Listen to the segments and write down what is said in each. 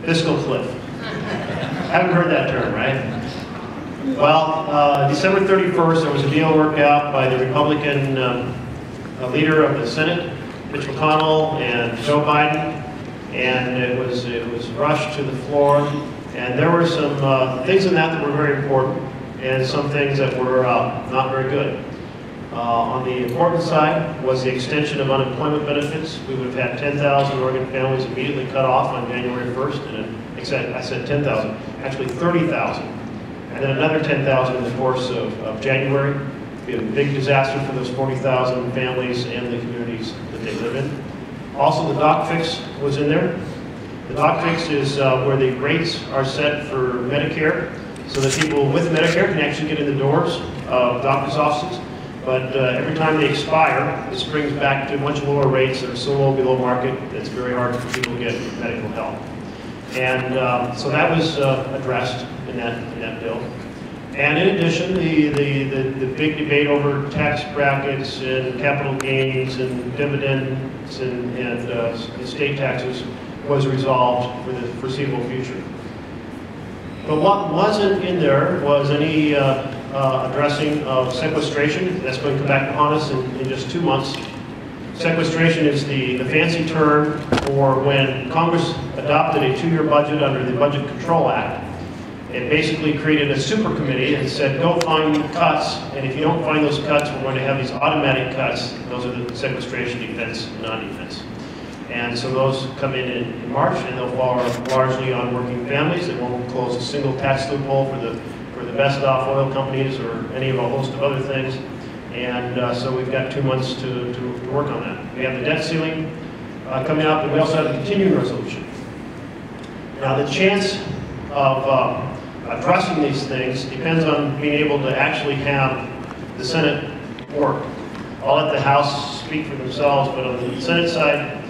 Fiscal cliff. Haven't heard that term, right? Well, December 31st, there was a deal worked out by the Republican leader of the Senate, Mitch McConnell, and Joe Biden, and it was rushed to the floor. And there were some things in that were very important, and some things that were not very good. On the important side was the extension of unemployment benefits. We would have had 10,000 Oregon families immediately cut off on January 1st, and I said 10,000, actually 30,000. And then another 10,000 in the course of January. It'd be a big disaster for those 40,000 families and the communities that they live in. Also, the doc fix was in there. The doc fix is where the rates are set for Medicare, so that people with Medicare can actually get in the doors of doctor's offices. But every time they expire, this brings back to much lower rates that are so low below market, it's very hard for people to get medical help. And so that was addressed in that bill. And in addition, the big debate over tax brackets and capital gains and dividends and estate taxes was resolved for the foreseeable future. But what wasn't in there was any addressing of sequestration. That's going to come back upon us in just 2 months. Sequestration is the fancy term for when Congress adopted a 2-year budget under the Budget Control Act. It basically created a super committee and said, go find cuts, and if you don't find those cuts, we're going to have these automatic cuts. Those are the sequestration, defense, non-defense. And so those come in March, and they'll fall largely on working families. It won't close a single tax loophole for the best off oil companies or any of a host of other things. And so we've got 2 months to work on that. We have the debt ceiling coming up, and we also have the continuing resolution. Now the chance of addressing these things depends on being able to actually have the Senate work. I'll let the House speak for themselves, but on the Senate side,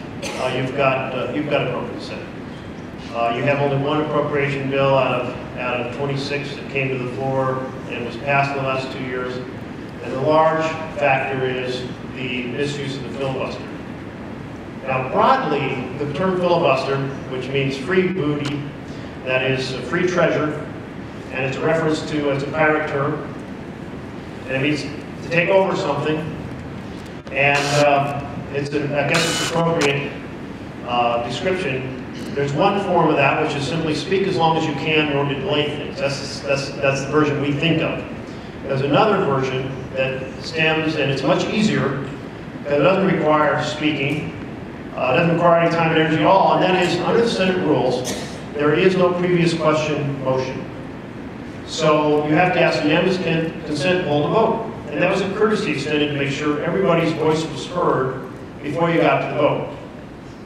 you've got appropriate Senate. You have only one appropriation bill out of 26 that came to the floor and was passed in the last 2 years. And the large factor is the misuse of the filibuster. Now broadly, the term filibuster, which means free booty, that is free treasure, and it's a reference to, it's a pirate term, and it means to take over something, and I guess it's appropriate description. There's one form of that, which is simply speak as long as you can in order to delay things. That's the version we think of. There's another version that stems, and it's much easier, because it doesn't require speaking, it doesn't require any time and energy at all, and that is, under the Senate rules, there is no previous question motion. So you have to ask unanimous consent to hold a vote. And that was a courtesy extended to make sure everybody's voice was heard before you got to the vote.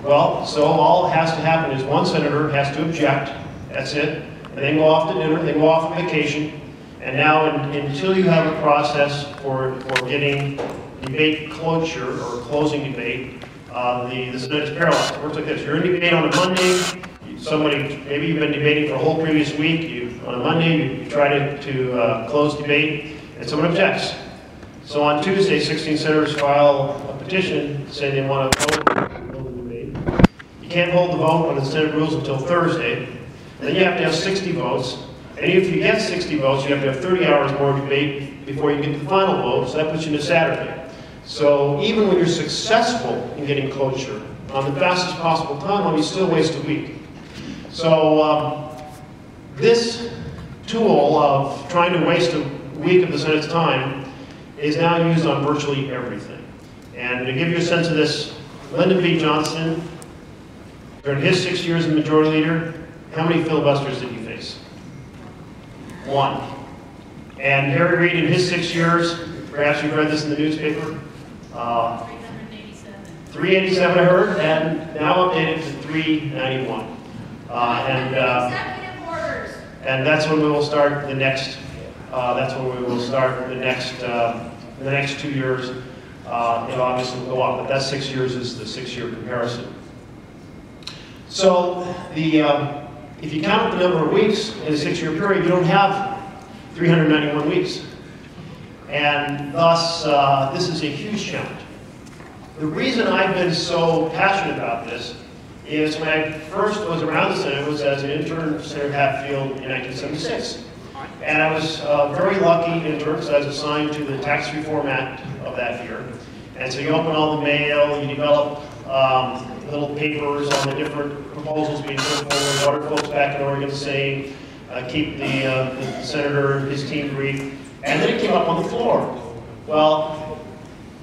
Well, so all that has to happen is one senator has to object, that's it, and then go off to dinner, then go off on vacation, and now until you have a process for getting debate closure or closing debate, the Senate is paralyzed. It works like this. You're in debate on a Monday, maybe you've been debating for a whole previous week, on a Monday you try to close debate, and someone objects. So on Tuesday, 16 senators file a petition saying they want to vote the debate. You can't hold the vote on the Senate rules until Thursday. And then you have to have 60 votes. And if you get 60 votes, you have to have 30 hours more debate before you get to the final vote. So that puts you into Saturday. So even when you're successful in getting closure on the fastest possible timeline, you still waste a week. So this tool of trying to waste a week of the Senate's time is now used on virtually everything. And to give you a sense of this, Lyndon B. Johnson, during his 6 years as Majority Leader, how many filibusters did he face? 1. And Harry Reid, in his 6 years, perhaps you've read this in the newspaper, 387. 387 I heard, and now updated to 391. And that's when we will start the next. The next 2 years. It'll obviously go up, but that 6 years is the 6-year comparison. So if you count the number of weeks in a 6-year period, you don't have 391 weeks, and thus this is a huge challenge. The reason I've been so passionate about this is when I first was around the Senate, was as an intern for Senator Hatfield in 1976. And I was very lucky intern because I was assigned to the Tax Reform Act of that year. And so you open all the mail, you develop little papers on the different proposals being put forward, what are folks back in Oregon saying, keep the senator and his team briefed. And then it came up on the floor. Well,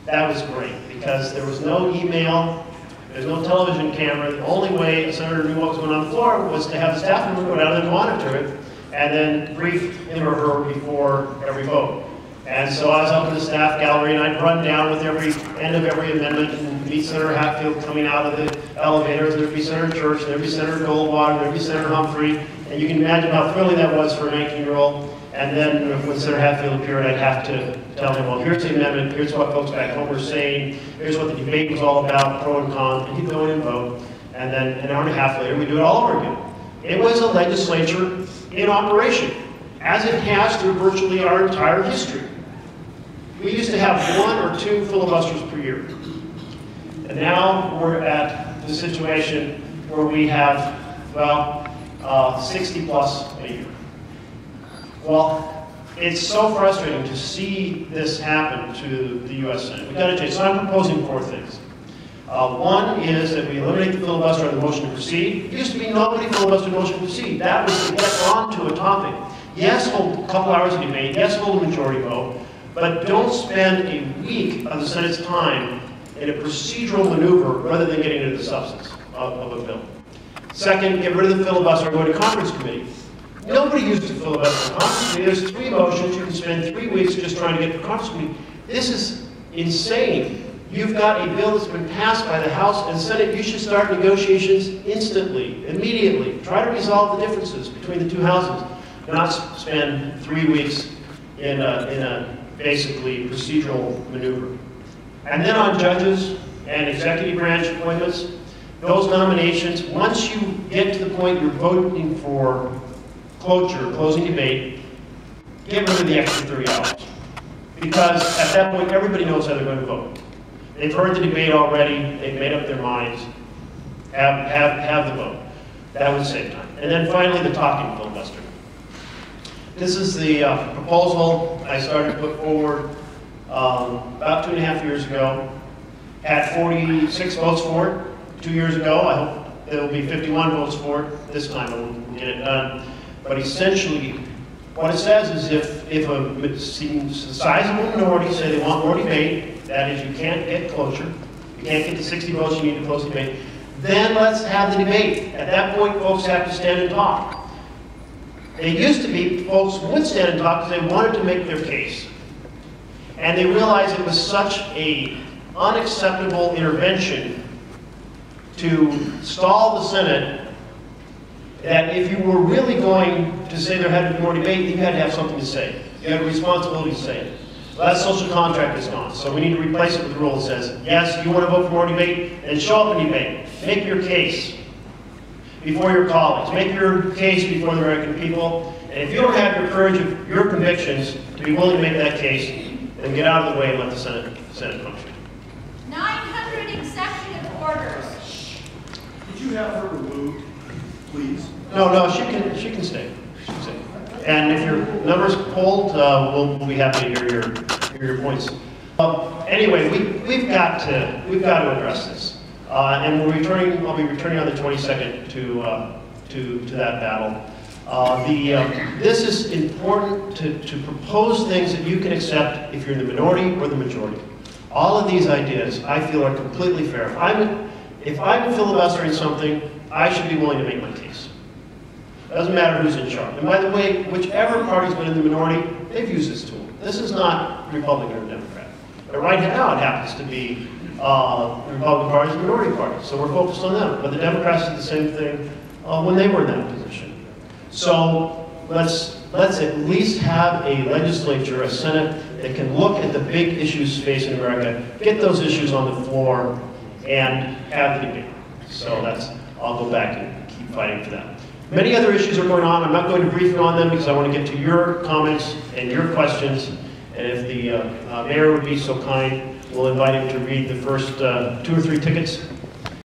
that was great because there was no email, there's no television camera. The only way a senator knew what was going on the floor was to have the staff member go down and monitor it and then brief him or her before every vote. And so I was up in the staff gallery and I'd run down with every end of every amendment and meet Senator Hatfield coming out of the elevators. There'd be Senator Church, there'd be Senator Goldwater, there'd be Senator Humphrey. And you can imagine how thrilling that was for a 19-year-old. And then when Senator Hatfield appeared, I'd have to tell him, well, here's the amendment, here's what folks back home were saying, here's what the debate was all about, pro and con, and he'd go in and vote. And then an hour and a half later, we'd do it all over again. It was a legislature in operation, as it has through virtually our entire history. We used to have 1 or 2 filibusters per year. And now we're at the situation where we have, well, 60 plus a year. Well, it's so frustrating to see this happen to the U.S. Senate. We've got to change. So I'm proposing 4 things. One is that we eliminate the filibuster on the motion to proceed. It used to be nobody filibustered motion to proceed. That was to get onto a topic. Yes, hold a couple hours of debate. Yes, hold a majority vote. But don't spend a week of the Senate's time in a procedural maneuver rather than getting into the substance of a bill. Second, get rid of the filibuster and go to conference committee. Nobody used to filibuster in conference committee. There's 3 motions. You can spend 3 weeks just trying to get to conference committee. This is insane. You've got a bill that's been passed by the House and Senate. You should start negotiations instantly, immediately. Try to resolve the differences between the 2 houses. Not spend 3 weeks in a basically procedural maneuver. And then on judges and executive branch appointments, those nominations, once you get to the point you're voting for closure, closing debate, get rid of the extra 30 hours. Because at that point, everybody knows how they're going to vote. They've heard the debate already, they've made up their minds, have the vote. That would save time. And then finally, the talking filibuster. This is the proposal I started to put forward about 2.5 years ago. Had 46 votes for it 2 years ago. I hope there will be 51 votes for it this time. We'll get it done. But essentially, what it says is if a sizable minority say they want more debate, that is, you can't get cloture, you can't get the 60 votes you need to close the debate, then let's have the debate. At that point, folks have to stand and talk. It used to be folks would stand and talk because they wanted to make their case. And they realized it was such an unacceptable intervention to stall the Senate that if you were really going to say there had to be more debate, you had to have something to say. You had a responsibility to say it. Well, that social contract is gone. So we need to replace it with a rule that says, yes, you want to vote for more debate, then show up and debate. Make your case before your colleagues. Make your case before the American people. And if you don't have your courage of your convictions to be willing to make that case, then get out of the way and let the Senate function. 900 executive orders. Could you have her removed, please? No, she can stay. She can stay. And if your number's pulled, we'll be happy to hear your points. Anyway, we've got to address this. And I'll be returning on the 22nd to that battle. This is important to propose things that you can accept if you're in the minority or the majority. All of these ideas, I feel, are completely fair. If I'm filibustering something, I should be willing to make my case. It doesn't matter who's in charge. And by the way, whichever party's been in the minority, they've used this tool. This is not Republican or Democrat. But right now, it happens to be the Republican Party's minority party, so we're focused on them. But the Democrats did the same thing when they were in that position. So let's at least have a legislature, a Senate, that can look at the big issues facing America, get those issues on the floor, and have the debate. So I'll go back and keep fighting for that. Many other issues are going on. I'm not going to brief you on them because I want to get to your comments and your questions. And if the mayor would be so kind, we'll invite him to read the first 2 or 3 tickets